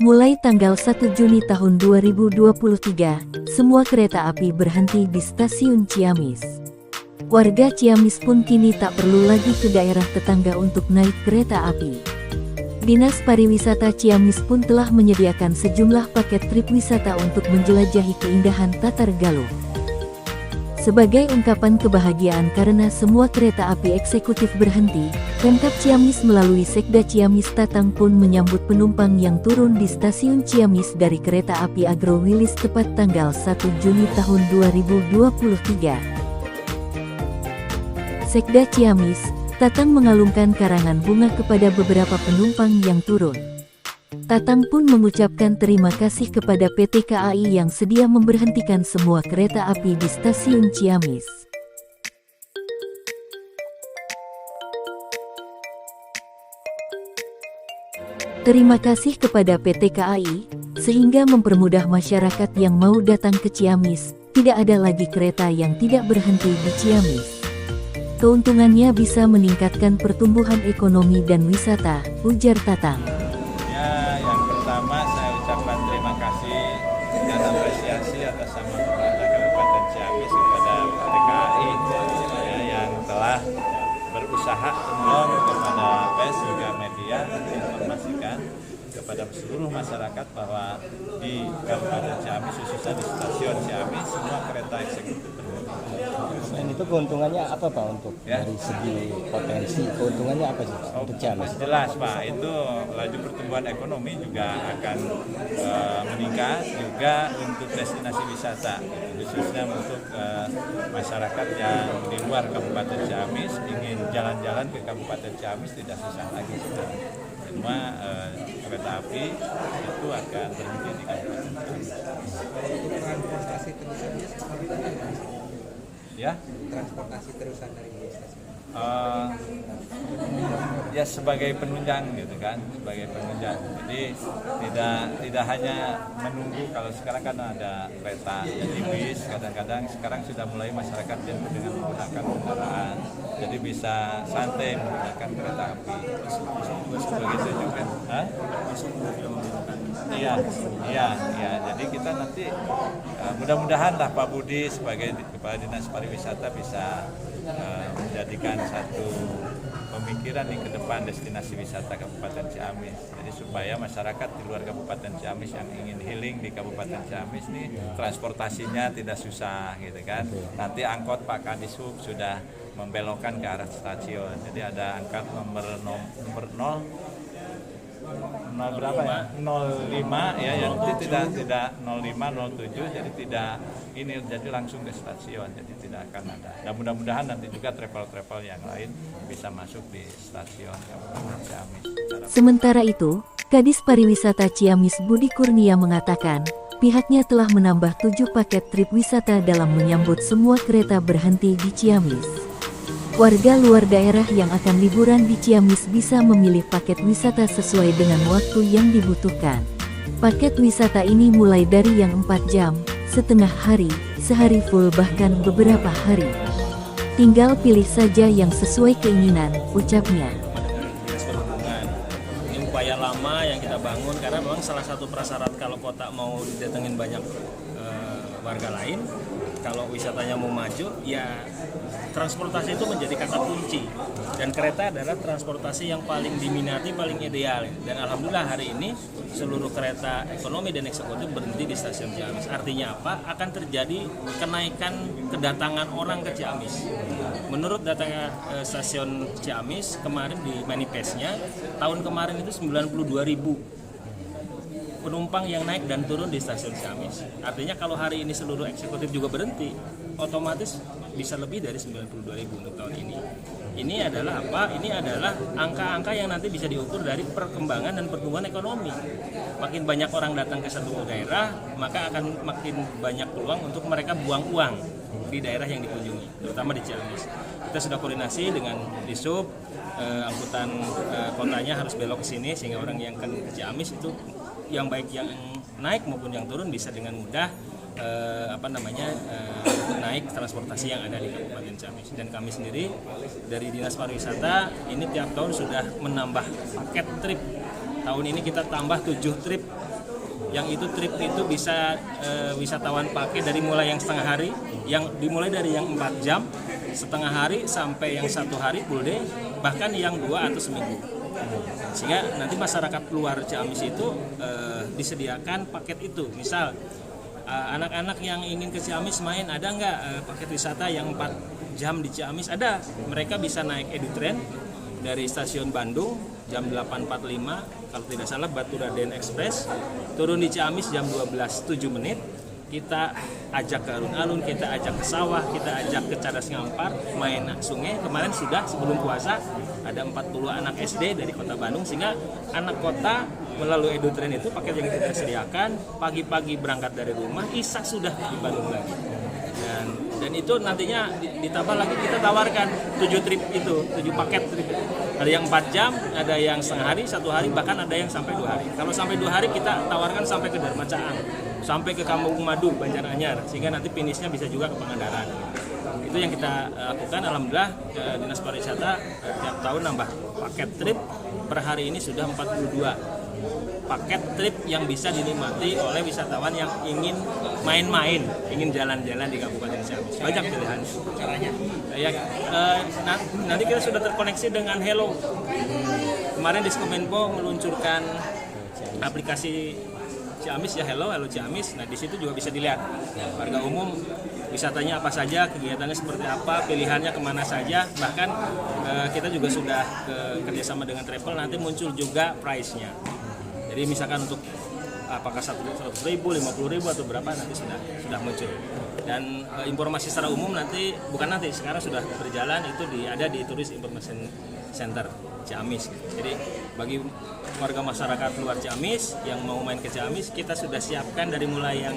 Mulai tanggal 1 Juni tahun 2023, semua kereta api berhenti di stasiun Ciamis. Warga Ciamis pun kini tak perlu lagi ke daerah tetangga untuk naik kereta api. Dinas Pariwisata Ciamis pun telah menyediakan sejumlah paket trip wisata untuk menjelajahi keindahan Tatar Galuh. Sebagai ungkapan kebahagiaan karena semua kereta api eksekutif berhenti, Pemkab Ciamis melalui Sekda Ciamis Tatang pun menyambut penumpang yang turun di stasiun Ciamis dari kereta api Agro Wilis tepat tanggal 1 Juni tahun 2023. Sekda Ciamis, Tatang mengalungkan karangan bunga kepada beberapa penumpang yang turun. Tatang pun mengucapkan terima kasih kepada PT KAI yang sedia memberhentikan semua kereta api di stasiun Ciamis. Terima kasih kepada PT KAI, sehingga mempermudah masyarakat yang mau datang ke Ciamis, tidak ada lagi kereta yang tidak berhenti di Ciamis. Keuntungannya bisa meningkatkan pertumbuhan ekonomi dan wisata, ujar Tatang. Yang pertama saya ucapkan terima kasih dan apresiasi atas nama pemerintah Kabupaten Ciamis kepada PT KAI yang telah berusaha menolong kepada pers juga media menginformasikan kepada seluruh masyarakat bahwa di Kabupaten Ciamis khususnya di stasiun Ciamis semua kereta eksekutif berhenti. Selain itu keuntungannya apa Pak untuk dari segi potensi keuntungannya apa sih Pak untuk Ciamis? Jelas Pak, itu laju pertumbuhan ekonomi juga akan meningkat juga untuk destinasi wisata khususnya untuk masyarakat yang di luar Kabupaten Ciamis ingin jalan-jalan ke Kabupaten Ciamis tidak susah lagi sekarang. Cuma kereta api itu akan berhenti di Kabupaten Ciamis. Transportasi terusannya seperti apa? Ya? Transportasi terusan dari stasiun. Ya sebagai penunjang gitu kan, sebagai penunjang. Jadi tidak hanya menunggu, kalau sekarang kan ada kereta jadi bis, kadang-kadang sekarang sudah mulai masyarakat dengan menggunakan kendaraan. Jadi bisa santai menggunakan kereta api. Begitu juga. Hah? Iya. Jadi kita nanti mudah-mudahan lah Pak Budi sebagai Kepala Dinas Pariwisata bisa menjadikan satu pemikiran di ke depan destinasi wisata Kabupaten Ciamis. Jadi supaya masyarakat di luar Kabupaten Ciamis yang ingin healing di Kabupaten Ciamis nih transportasinya tidak susah gitu kan. Nanti angkot Pak Kadishub sudah membelokkan ke arah stasiun. Jadi ada angkot nomor 0 berapa ya? 05 ya, yang tidak 05 07 jadi tidak ini jadi langsung ke stasiun, jadi tidak akan ada. Dan mudah-mudahan nanti juga travel yang lain bisa masuk di stasiun Kabupaten Ciamis. Sementara itu, Kadis Pariwisata Ciamis Budi Kurnia mengatakan, pihaknya telah menambah 7 paket trip wisata dalam menyambut semua kereta berhenti di Ciamis. Warga luar daerah yang akan liburan di Ciamis bisa memilih paket wisata sesuai dengan waktu yang dibutuhkan. Paket wisata ini mulai dari yang 4 jam, setengah hari, sehari full bahkan beberapa hari. Tinggal pilih saja yang sesuai keinginan, ucapnya. Ini upaya lama yang kita bangun karena memang salah satu prasyarat kalau kota mau didatengin banyak warga lain, kalau wisatanya mau maju, ya transportasi itu menjadi kata kunci. Dan kereta adalah transportasi yang paling diminati, paling ideal. Dan alhamdulillah hari ini seluruh kereta ekonomi dan eksekutif berhenti di stasiun Ciamis. Artinya apa? Akan terjadi kenaikan kedatangan orang ke Ciamis. Menurut data stasiun Ciamis kemarin di manifestnya, tahun kemarin itu 92.000 penumpang yang naik dan turun di stasiun Ciamis. Artinya kalau hari ini seluruh eksekutif juga berhenti, otomatis bisa lebih dari 92.000 untuk tahun ini. Ini adalah apa? Ini adalah angka-angka yang nanti bisa diukur dari perkembangan dan pertumbuhan ekonomi. Makin banyak orang datang ke satu daerah, maka akan makin banyak peluang untuk mereka buang uang di daerah yang dikunjungi, terutama di Ciamis. Kita sudah koordinasi dengan Disub, angkutan kotanya harus belok ke sini sehingga orang yang akan ke Ciamis itu yang baik yang naik maupun yang turun bisa dengan mudah naik transportasi yang ada di Kabupaten Ciamis. Dan kami sendiri dari Dinas Pariwisata ini tiap tahun sudah menambah paket trip tahun ini kita tambah 7 trip, yang itu trip itu bisa wisatawan pakai dari mulai yang setengah hari, yang dimulai dari yang 4 jam, setengah hari sampai yang 1 hari full day, bahkan yang 2 atau seminggu. Sehingga nanti masyarakat luar Ciamis itu disediakan paket itu. Misal anak-anak yang ingin ke Ciamis main, ada nggak paket wisata yang 4 jam di Ciamis? Ada. Mereka bisa naik EduTrain dari stasiun Bandung jam 8.45, kalau tidak salah Baturaden Express, turun di Ciamis jam 12.07, kita ajak ke alun-alun, kita ajak ke sawah, kita ajak ke Cadas Ngampar, main sungai. Kemarin sudah sebelum puasa ada 40 anak SD dari kota Bandung, sehingga anak kota melalui EduTrain itu paket yang kita sediakan, pagi-pagi berangkat dari rumah, Isa sudah di Bandung lagi. Dan itu nantinya ditambah lagi, kita tawarkan 7 trip itu, 7 paket trip. Ada yang 4 jam, ada yang setengah hari, 1 hari, bahkan ada yang sampai 2 hari. Kalau sampai 2 hari kita tawarkan sampai ke Dharma Caang, sampai ke Kampung Madu, Banjaranyar, sehingga nanti finishnya bisa juga ke Pangandaran. Itu yang kita lakukan. Alhamdulillah Dinas Pariwisata tiap tahun nambah paket trip. Per hari ini sudah 42 paket trip yang bisa dinikmati oleh wisatawan yang ingin main-main, ingin jalan-jalan di Kabupaten Ciamis. Banyak pilihan. Caranya? Nanti kita sudah terkoneksi dengan Hello. Kemarin Diskominfo meluncurkan aplikasi Ciamis ya, Hello Ciamis. Nah, di situ juga bisa dilihat warga umum wisatanya apa saja, kegiatannya seperti apa, pilihannya kemana saja. Bahkan kita juga sudah kerjasama dengan travel, nanti muncul juga price-nya. Jadi misalkan untuk apakah 100.000, 50.000 atau berapa nanti sudah muncul. Dan informasi secara umum nanti, sekarang sudah berjalan, itu ada di Tourist Information Center Ciamis. Jadi bagi warga masyarakat luar Ciamis yang mau main ke Ciamis, kita sudah siapkan dari mulai yang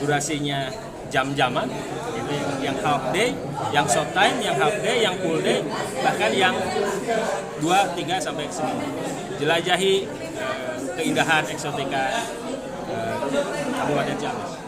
durasinya jam-jaman, itu yang half day, yang short time, yang half day, yang full day, bahkan yang 2-3 sampai seminggu. Jelajahi keindahan eksotika Kabupaten Ciamis.